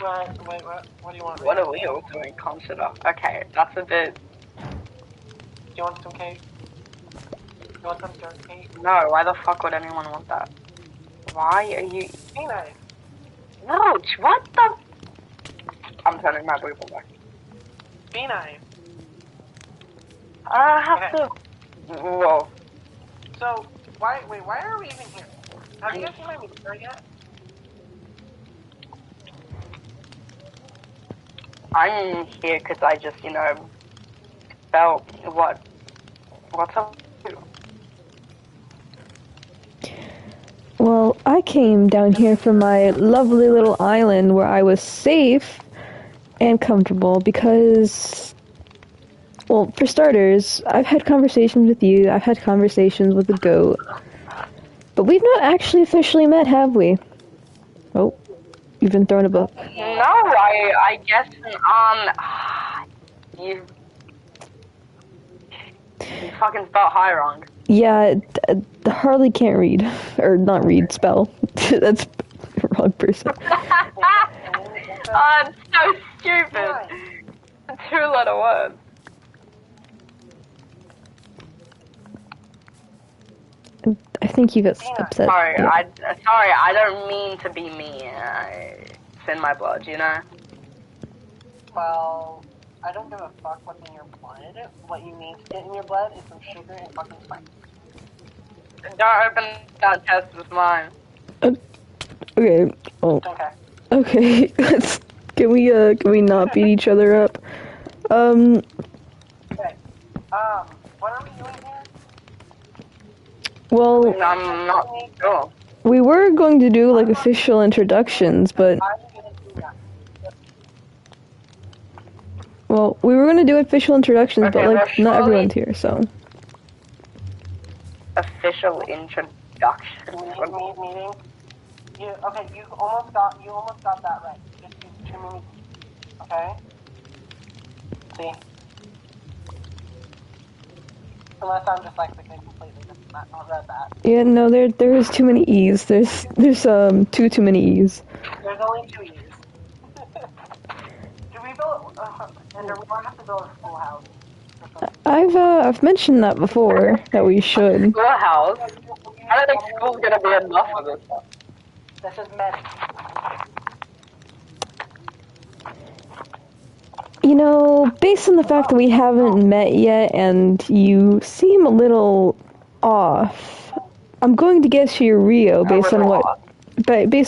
What do you want? What are we all doing? Consider. Okay, that's a bit. Do you want some cake? You want some dirt cake? No, why the fuck would anyone want that? Why are you? Be nice. No, what the? I'm turning my Bible back. Be nice. I have to. Whoa. So, why are we even here? Have you guys seen my meter yet? I'm here because I just, felt what's up? Well, I came down here from my lovely little island where I was safe and comfortable because, well, for starters, I've had conversations with you, I've had conversations with the goat, but we've not actually officially met, have we? Oh, you've been thrown a book. No, I guess, you fucking spelled high wrong. Yeah, Harley can't read. Or not read, spell. That's the wrong person. It's so stupid. 2-letter word. I think you got upset. Sorry, Yeah. I don't mean to be mean. It's in my blood, Well, I don't give a fuck what's in your blood. What you need to get in your blood is some sugar and fucking spice. Don't open that test with mine. Okay. Oh. Okay. Okay. Can we not beat each other up? Okay. What are we doing here? Well, I'm not sure. we were going to do like official introductions, but I'm gonna do that. well, we were going to do official introductions, Okay, but like well, not surely- everyone's here, so. Official introduction. Meeting. You almost got that right. Just use too many. Okay. See. Unless I'm just like completely not read that. Yeah, no, there's too many E's. There's too many E's. There's only 2 E's. Do we build? And do we want to have to build a school house? I've mentioned that before that we should. Schoolhouse? I don't think school's gonna be enough for this one. This is meant. You know, based on the fact that we haven't met yet and you seem a little off, I'm going to guess you're Riyo based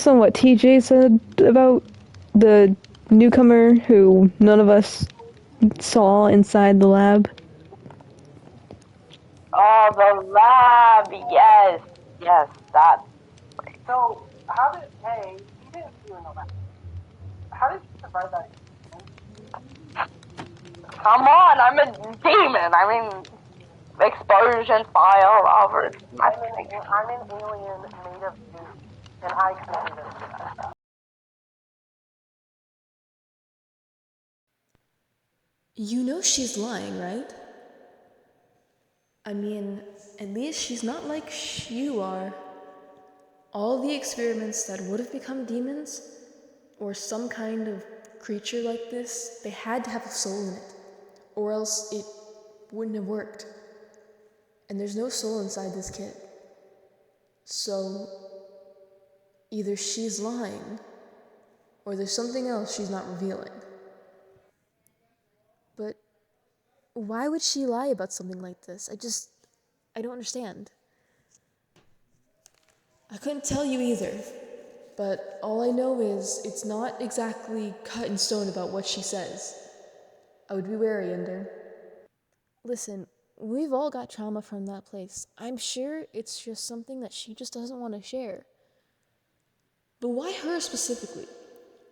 on what TJ said about the newcomer who none of us saw inside the lab. Oh, the lab, yes, that. So, you didn't even know that. How did you survive that? Come on, I'm a demon. I mean, explosion, fire, lava, it's my thing. I'm an alien made of goo, and I can't even do that stuff. You know she's lying, right? I mean, at least she's not like you are. All the experiments that would have become demons, or some kind of creature like this, they had to have a soul in it, or else it wouldn't have worked. And there's no soul inside this kid. So, either she's lying, or there's something else she's not revealing. But why would she lie about something like this? I don't understand. I couldn't tell you either, but all I know is it's not exactly cut in stone about what she says. I would be wary, Ender. Listen, we've all got trauma from that place. I'm sure it's just something that she just doesn't want to share. But why her specifically?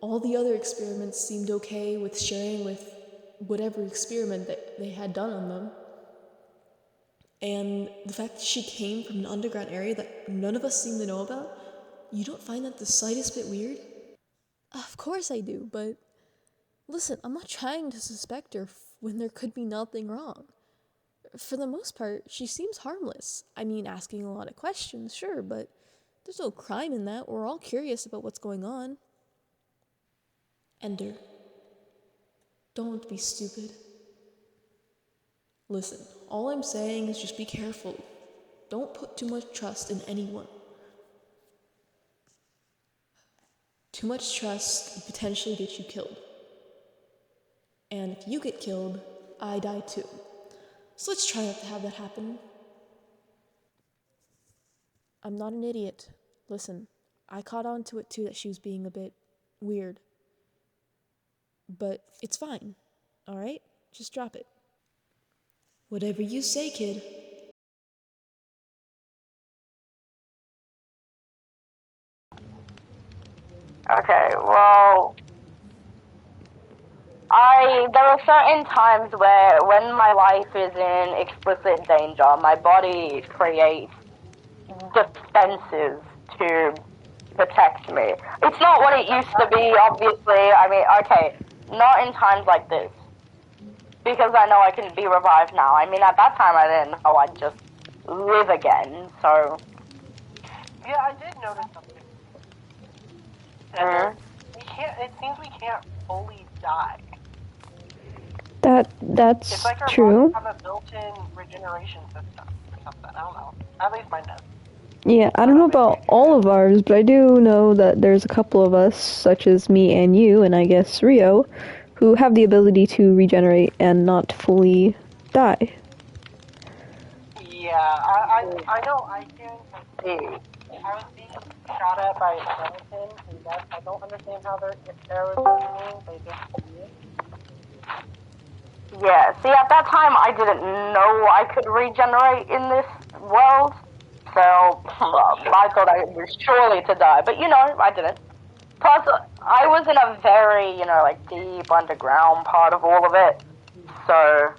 All the other experiments seemed okay with sharing with whatever experiment that they had done on them. And the fact that she came from an underground area that none of us seem to know about, you don't find that the slightest bit weird? Of course I do, but listen, I'm not trying to suspect her when there could be nothing wrong. For the most part, she seems harmless. I mean, asking a lot of questions, sure, but there's no crime in that. We're all curious about what's going on. Ender, don't be stupid. Listen, all I'm saying is just be careful. Don't put too much trust in anyone. Too much trust could potentially get you killed. And if you get killed, I die too. So let's try not to have that happen. I'm not an idiot. Listen, I caught on to it too that she was being a bit weird. But it's fine, alright? Just drop it. Whatever you say, kid. Okay, well, there are certain times where, when my life is in explicit danger, my body creates defenses to protect me. It's not what it used to be, obviously. I mean, okay, not in times like this. Because I know I can be revived now. I mean, at that time I didn't know I'd just live again, so... Yeah, I did notice something. It seems we can't fully die. That's It's like our true. bodies have a built-in regeneration system or something. I don't know. At least mine does. Yeah, I don't know about all of ours, but I do know that there's a couple of us, such as me and you, and I guess Riyo, who have the ability to regenerate and not fully die. Yeah, I know I can. I was being shot at by a skeleton, and I don't understand how their arrows are moving. They just do it. Yeah, see, at that time I didn't know I could regenerate in this world, so I thought I was surely to die, but you know, I didn't. Plus, I was in a very, like, deep underground part of all of it, so...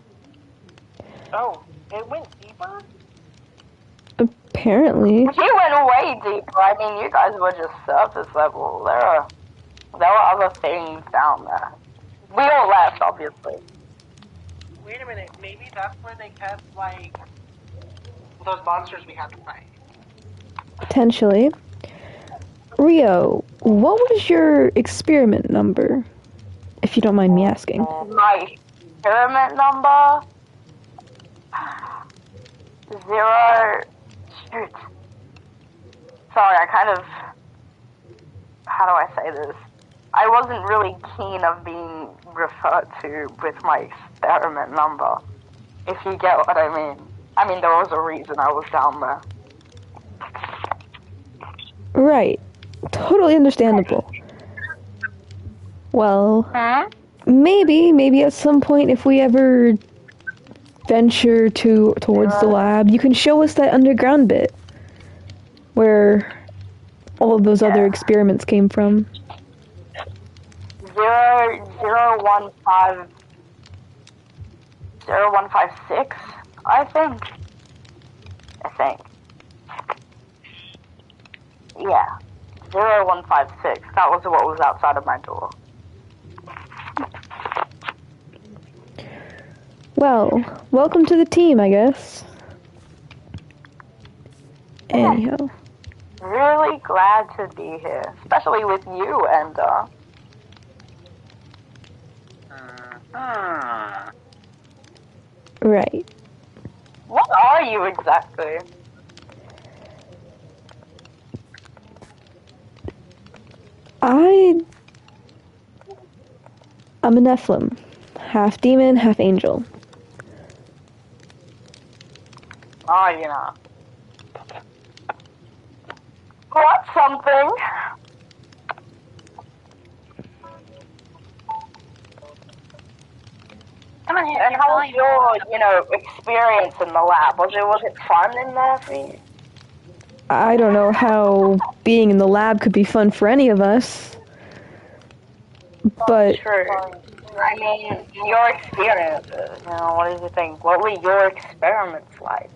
Oh, it went deeper? Apparently. You went way deeper. I mean, you guys were just surface level. There were other things down there. We all left, obviously. Wait a minute, maybe that's where they kept, like, those monsters we had to fight. Potentially. Riyo, what was your experiment number? If you don't mind me asking. My experiment number? 0... Shoot. Sorry, I kind of... How do I say this? I wasn't really keen of being referred to with my experiment number, if you get what I mean. I mean, there was a reason I was down there. Right. Totally understandable. Well, maybe at some point if we ever venture towards the lab, you can show us that underground bit where all of those other experiments came from. 0156, I think. Yeah, 0156. That was what was outside of my door. Well, welcome to the team, I guess. Anyhow. Really glad to be here, especially with you, and Right. What are you exactly? I'm a Nephilim. Half demon, half angel. Oh, you know. What's something? Come on, And how was your, experience in the lab? Was it fun in there for you? I don't know how being in the lab could be fun for any of us. But True. I mean, your experiences, what did you think? What were your experiments like?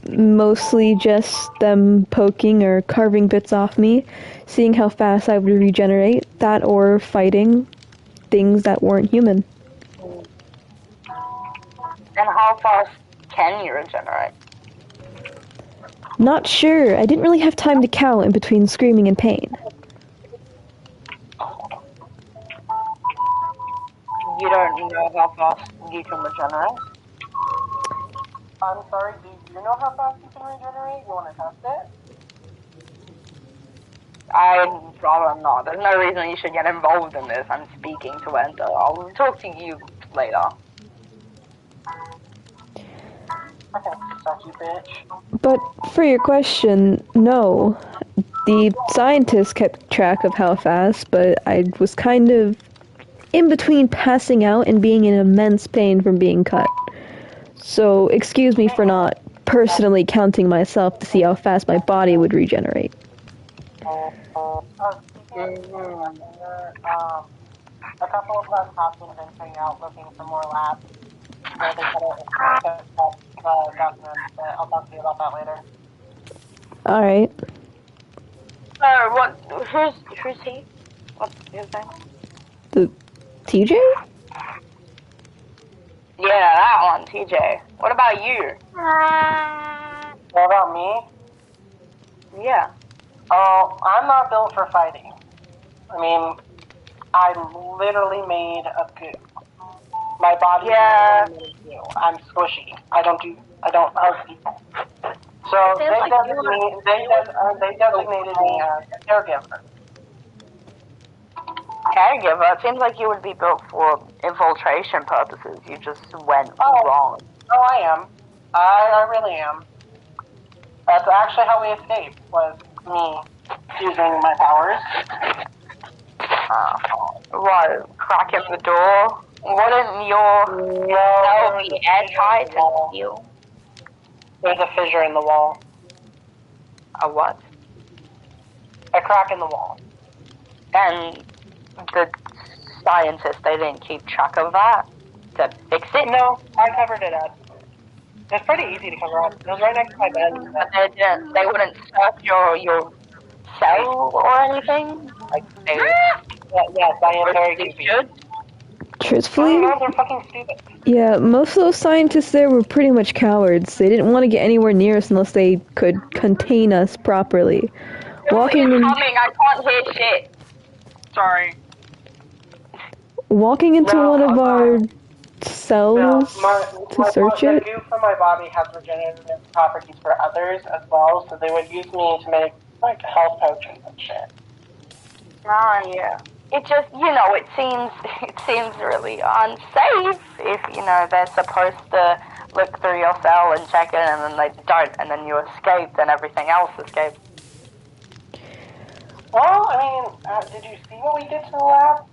mostly just them poking or carving bits off me, seeing how fast I would regenerate, that or fighting things that weren't human. And how fast can you regenerate? Not sure. I didn't really have time to count in between screaming and pain. You don't know how fast you can regenerate? I'm sorry, do you know how fast you can regenerate? You want to test it? I'm probably not. There's no reason you should get involved in this. I'm speaking to Enter. I'll talk to you later. Okay, sucky bitch. But for your question, no. The scientists kept track of how fast, but I was kind of in between passing out and being in immense pain from being cut. So, excuse me for not personally counting myself to see how fast my body would regenerate. A couple of us have been venturing out looking for more labs where they could have government, but I'll talk to you about that later. Alright. Who's he? What's his name? The TJ? Yeah, that one, TJ. What about you? What about me? Yeah. Oh, I'm not built for fighting. I mean, I'm literally made of goo. My body is made of goo. I'm squishy. I don't hug people. So they designated me as a caregiver. Caregiver? It seems like you would be built for infiltration purposes. You just went wrong. Oh, I am. I really am. That's actually how we escaped, was me using my powers. What? Cracking the door? Wouldn't your cell be airtight and seal? There's a fissure in the wall. A what? A crack in the wall. And the scientists, they didn't keep track of that to fix it? No, I covered it up. It's pretty easy to cover up. It was right next to my bed. But they wouldn't search your cell or anything? Like, they... Yes, I am very goofy. Truthfully, No, they're fucking stupid. yeah, most of those scientists there were pretty much cowards. They didn't want to get anywhere near us unless they could contain us properly. Walking I can't hear shit. Sorry. Walking into one of our cells to search it? The goo from my body has regenerative properties for others as well, so they would use me to make, like, health potions and shit. Yeah. It just, it seems really unsafe if, they're supposed to look through your cell and check it and then they don't, and then you escaped and everything else escaped. Well, I mean, did you see what we did to the lab?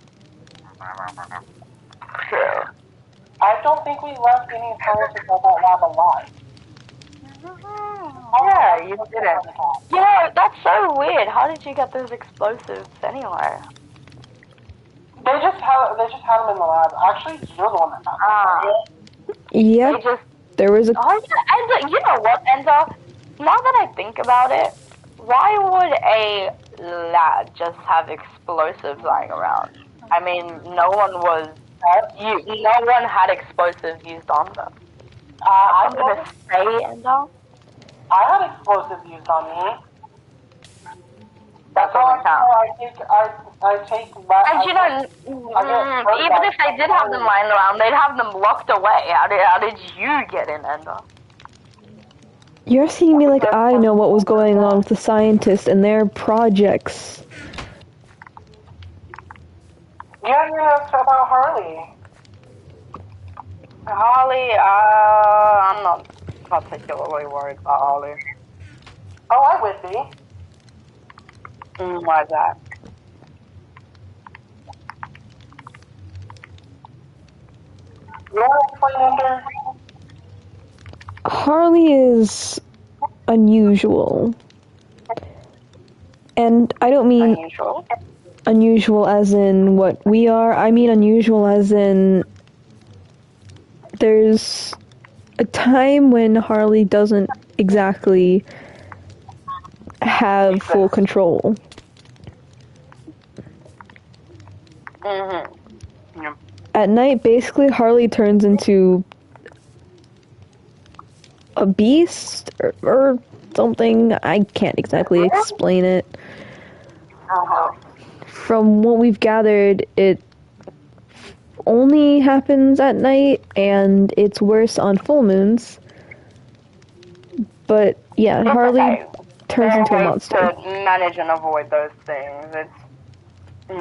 Sure. I don't think we left any scientists at that lab alive. Yeah, you didn't. Yeah, that's so weird. How did you get those explosives anyway? They just had them in the lab. Actually, you're the one that found them. Yeah, there was a... Oh, yeah, and you know what, Enza? Now that I think about it, why would a lab just have explosives lying around? I mean, no one had explosives used on them. I'm gonna say, Enza. I had explosives used on me. That's how I take. And even if they did have them lying around, they'd have them locked away. How did you get in, Ender? You're asking me like I know what was going on with the scientists and their projects. Yeah, you asked about Harley. Harley, I'm not particularly worried about Harley. Oh, I would be. Why is that? You want to explain under? Harley is unusual. And I don't mean unusual as in what we are. I mean unusual as in there's a time when Harley doesn't exactly have full control. Yeah. At night, basically, Harley turns into a beast or something. I can't exactly explain it. From what we've gathered, it only happens at night, and it's worse on full moons. But yeah, It's Harley okay. turns There into a are ways monster. to manage and avoid those things. It's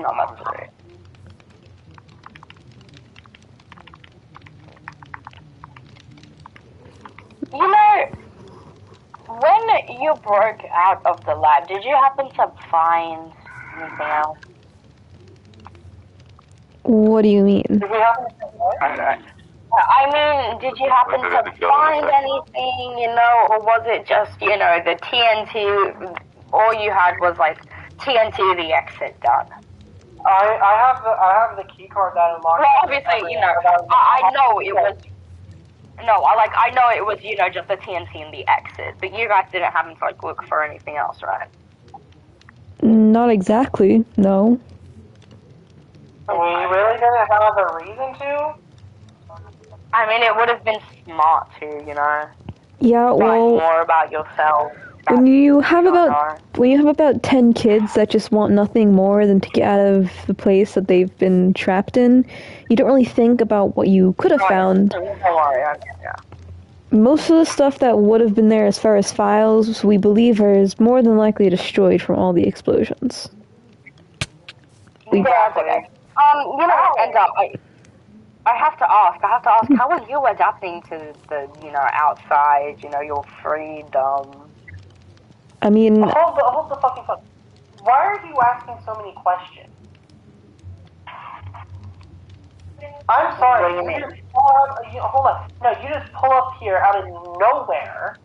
not necessary. You know, when you broke out of the lab, did you happen to find anything else? What do you mean? Did we happen to say what? I mean, did you happen to find anything, you know, or was it just, you know, the TNT, all you had was like TNT the exit done? I have the key card that unlocks. Well, obviously, you know, I know it was, I know it was, you know, just the TNT and the exit, but you guys didn't happen to, like, look for anything else, right? Not exactly, no. We really didn't have a reason to? I mean, it would have been smart to, you know, Yeah, find well, more about yourself. when you have don't about 10 kids that just want nothing more than to get out of the place that they've been trapped in, you don't really think about what you could have found. Don't worry, yeah. Most of the stuff that would have been there as far as files, we believe is more than likely destroyed from all the explosions. Yeah, that's okay. You know, and I have to ask, how are you adapting to the, you know, outside, you know, your freedom? I mean, Hold the fucking phone. Why are you asking so many questions? I'm sorry. What do you mean? Hold on. No, you just pull up here out of nowhere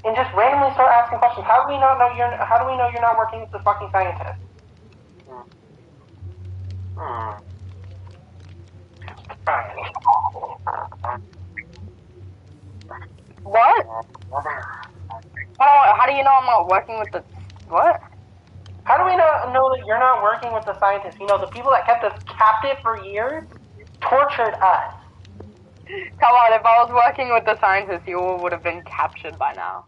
and just randomly start asking questions. How do we know you're not working with the fucking scientist? What? Oh, how do you know I'm not working with the... What? How do we not know that you're not working with the scientists? You know, the people that kept us captive for years tortured us. Come on, if I was working with the scientists, you all would have been captured by now.